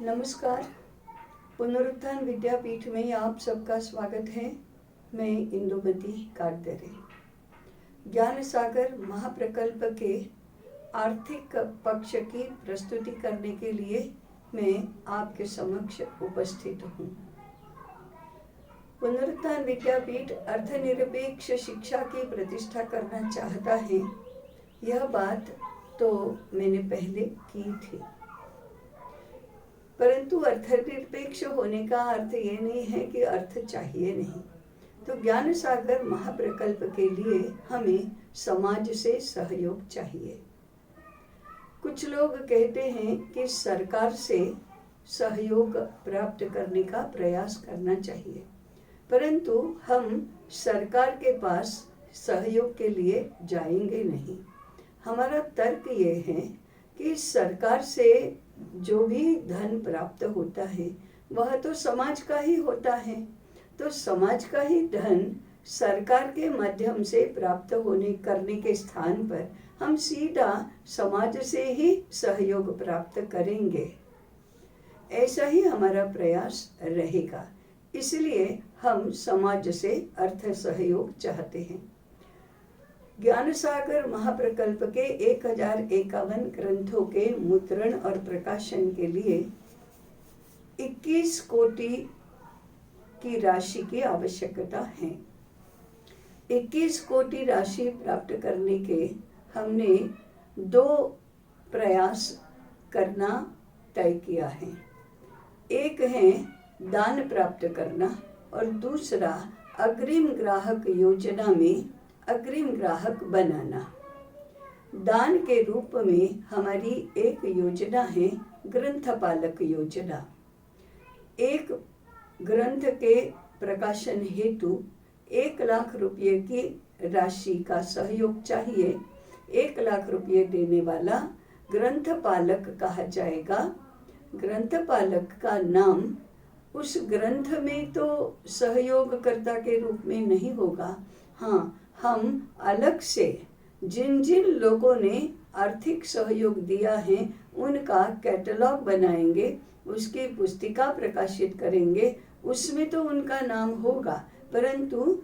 नमस्कार। पुनरुत्थान विद्यापीठ में आप सबका स्वागत है। मैं इंदुमती काटदरे। ज्ञान सागर महाप्रकल्प के आर्थिक पक्ष की प्रस्तुति करने के लिए मैं आपके समक्ष उपस्थित हूँ। पुनरुत्थान विद्यापीठ अर्थनिरपेक्ष शिक्षा की प्रतिष्ठा करना चाहता है। यह बात तो मैंने पहले की थी, परंतु अर्थनिरपेक्ष होने का अर्थ ये नहीं है कि अर्थ चाहिए नहीं। तो ज्ञान सागर महाप्रकल्प के लिए हमें समाज से सहयोग चाहिए। कुछ लोग कहते हैं कि सरकार से सहयोग प्राप्त करने का प्रयास करना चाहिए, परंतु हम सरकार के पास सहयोग के लिए जाएंगे नहीं। हमारा तर्क ये है कि सरकार से जो भी धन प्राप्त होता है वह तो समाज का ही होता है। तो समाज का ही धन सरकार के माध्यम से प्राप्त करने के स्थान पर हम सीधा समाज से ही सहयोग प्राप्त करेंगे। ऐसा ही हमारा प्रयास रहेगा। इसलिए हम समाज से अर्थ सहयोग चाहते हैं। ज्ञान सागर महाप्रकल्प के 1051 ग्रंथों के मुद्रण और प्रकाशन के लिए 21 कोटि की राशि की आवश्यकता है। 21 कोटि राशि प्राप्त करने के हमने 2 प्रयास करना तय किया है। एक है दान प्राप्त करना और दूसरा अग्रिम ग्राहक योजना में अग्रिम ग्राहक बनाना। दान के रूप में हमारी एक योजना है ग्रंथपालक योजना। एक ग्रंथ के प्रकाशन हेतु 1 लाख रुपये की राशि का सहयोग चाहिए। 1 लाख रुपये देने वाला ग्रंथपालक कहा जाएगा। ग्रंथपालक का नाम उस ग्रंथ में तो सहयोगकर्ता के रूप में नहीं होगा। हाँ, हम अलग से जिन जिन लोगों ने आर्थिक सहयोग दिया है उनका कैटलॉग बनाएंगे, उसकी पुस्तिका प्रकाशित करेंगे। उसमें तो उनका नाम होगा, परंतु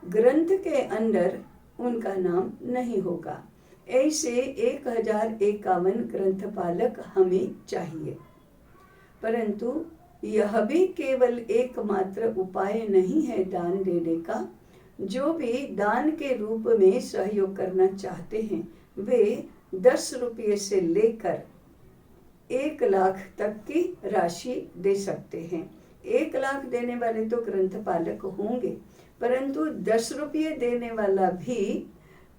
ग्रंथ के अंदर उनका नाम नहीं होगा। ऐसे 1051 ग्रंथपालक हमें चाहिए। परंतु यह भी केवल एकमात्र उपाय नहीं है दान देने का। जो भी दान के रूप में सहयोग करना चाहते हैं वे 10 रुपये से लेकर 1 लाख तक की राशि दे सकते हैं। 1 लाख देने वाले तो ग्रंथपालक होंगे, परंतु 10 रुपये देने वाला भी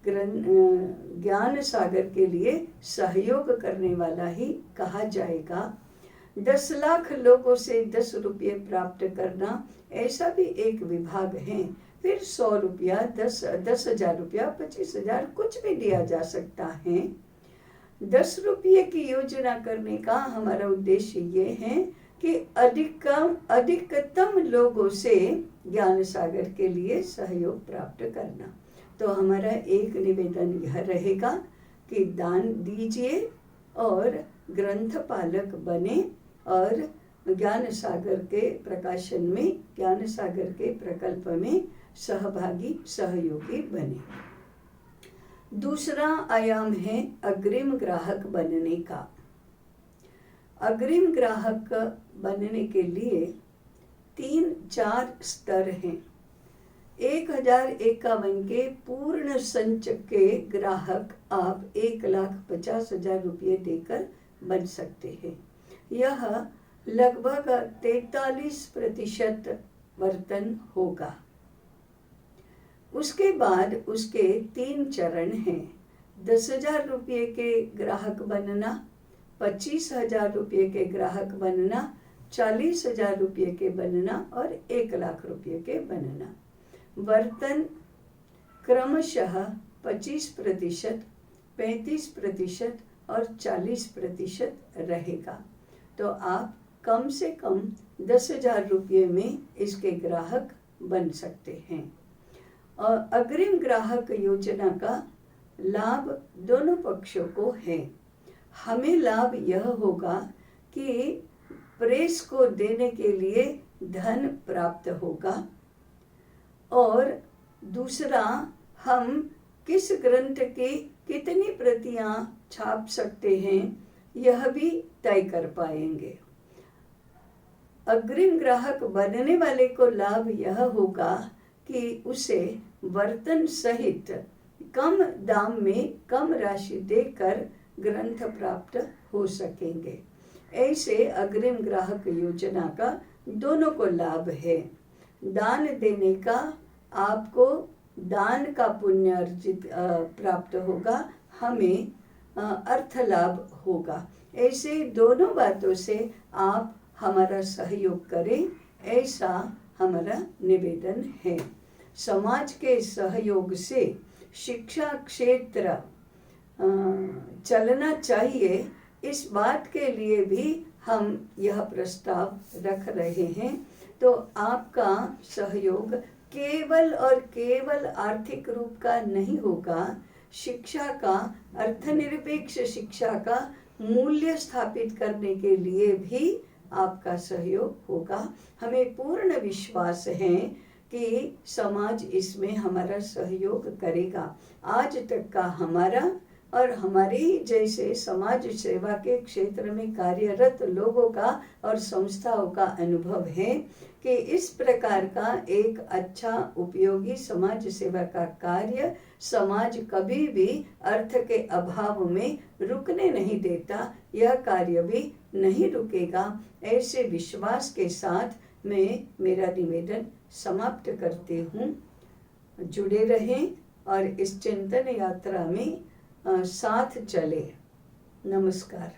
ज्ञान सागर के लिए सहयोग करने वाला ही कहा जाएगा। 10 लाख लोगों से 10 रुपये प्राप्त करना, ऐसा भी एक विभाग है। फिर 100 रुपया, 10,000 रुपया, 25,000 कुछ भी दिया जा सकता है। 10 रुपये की योजना करने का हमारा उद्देश्य ये है कि अधिकतम लोगों से ज्ञान सागर के लिए सहयोग प्राप्त करना। तो हमारा एक निवेदन यह रहेगा कि दान दीजिए और ग्रंथपालक बने और ज्ञान सागर के प्रकाशन में, ज्ञान सागर के प्रकल्प में सहभागी सहयोगी बने। दूसरा आयाम है अग्रिम ग्राहक बनने का। अग्रिम ग्राहक बनने के लिए 3-4 स्तर हैं। 1051 के पूर्ण संच के ग्राहक आप 1,50,000 रुपये देकर बन सकते हैं। यह लगभग 43% वर्तन होगा। उसके बाद उसके 3 चरण हैं। 10,000 रुपये के ग्राहक बनना, 25,000 रुपये के ग्राहक बनना, 40,000 रुपये के बनना और 1 लाख रुपये के बनना। वर्तन क्रमशः 25%, 35% और 40% रहेगा। तो आप कम से कम 10,000 रुपये में इसके ग्राहक बन सकते हैं। और अग्रिम ग्राहक योजना का लाभ दोनों पक्षों को है। हमें लाभ यह होगा कि प्रेस को देने के लिए धन प्राप्त होगा। और दूसरा, हम किस ग्रंथ की कितनी प्रतियां छाप सकते हैं यह भी तय कर पाएंगे। अग्रिम ग्राहक बनने वाले को लाभ यह होगा कि उसे बर्तन सहित कम दाम में कम राशि देकर ग्रंथ प्राप्त हो सकेंगे। ऐसे अग्रिम ग्राहक योजना का दोनों को लाभ है। दान देने का आपको दान का पुण्य अर्जित प्राप्त होगा, हमें अर्थ लाभ होगा। ऐसे दोनों बातों से आप हमारा सहयोग करें, ऐसा हमारा निवेदन है। समाज के सहयोग से शिक्षा क्षेत्र चलना चाहिए, इस बात के लिए भी हम यह प्रस्ताव रख रहे हैं। तो आपका सहयोग केवल और केवल आर्थिक रूप का नहीं होगा, शिक्षा का, अर्थनिरपेक्ष शिक्षा का मूल्य स्थापित करने के लिए भी आपका सहयोग होगा। हमें पूर्ण विश्वास है कि समाज इसमें हमारा सहयोग करेगा। आज तक का हमारा और हमारे ही जैसे समाज सेवा के क्षेत्र में कार्यरत लोगों का और संस्थाओं का अनुभव है कि इस प्रकार का एक अच्छा उपयोगी समाज सेवा का कार्य समाज कभी भी अर्थ के अभाव में रुकने नहीं देता, यह कार्य भी नहीं रुकेगा। ऐसे विश्वास के साथ मैं मेरा निवेदन समाप्त करती हूँ। जुड़े रहें और इस चिंतन यात्रा में साथ चले। नमस्कार।